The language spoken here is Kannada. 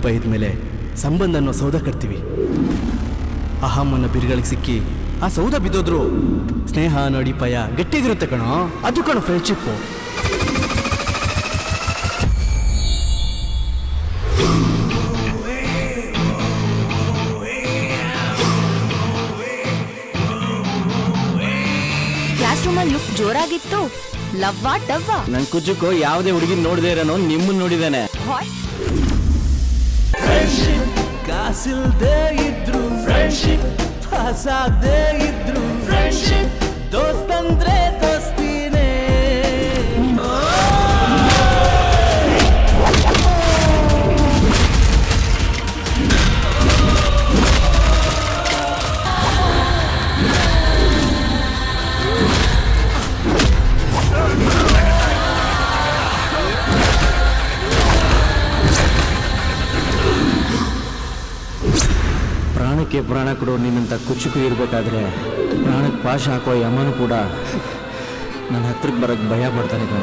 ಬೈದ ಮೇಲೆ ಸಂಬಂಧ ಅನ್ನೋ ಸೌಧ ಕಟ್ತೀವಿ. ಅಹಂ ಅನ್ನೋ ಬಿರುಗಳಿಗೆ ಸಿಕ್ಕಿ ಆ ಸೌಧ ಬಿದ್ದೋದ್ರು ಸ್ನೇಹ ಅನ್ನೋ ಅಡಿಪಾಯ ಗಟ್ಟಿಗಿರುತ್ತೆ ಕಣೋ. ಅದು ಕಣೋ ಫ್ರೆಂಡ್ಶಿಪ್ಪು. ಕ್ಲಾಸ್ ರೂಮಲ್ಲಿ ಲುಕ್ ಜೋರಾಗಿತ್ತು. ಲವ್ವಾ ಡವ್ವಾ? ನನ್ ಕುಜಕ್ಕೂ ಯಾವುದೇ ಹುಡುಗಿ ನೋಡದೆ ಇರೋನು ನಿಮ್ಮನ್ನ ನೋಡಿದಾನೆ. ಕಾಸಿಲ್ದೇ ಇದ್ರು ಫ್ರೆಂಡ್ಶಿಪ್, ಪಾಸ್ ಆಗದೆ ಇದ್ರು ಫ್ರೆಂಡ್ಶಿಪ್, ದೋಸ್ತಂದ್ರೆ ದೋಸ್ತಿನೇ. ಪ್ರಾಣಕ್ಕೆ ಪ್ರಾಣ ಕೊಡೋ ನಿನ್ನಂತ ಕುಚ್ಚುಕು ಇರಬೇಕಾದ್ರೆ ಪ್ರಾಣಕ್ಕೆ ಪಾಶ ಹಾಕೋ ಯಮನು ಕೂಡ ನನ್ನ ಹತ್ರಕ್ಕೆ ಬರೋಕ್ಕೆ ಭಯ ಪಡ್ತಾನೆ ಕಣ.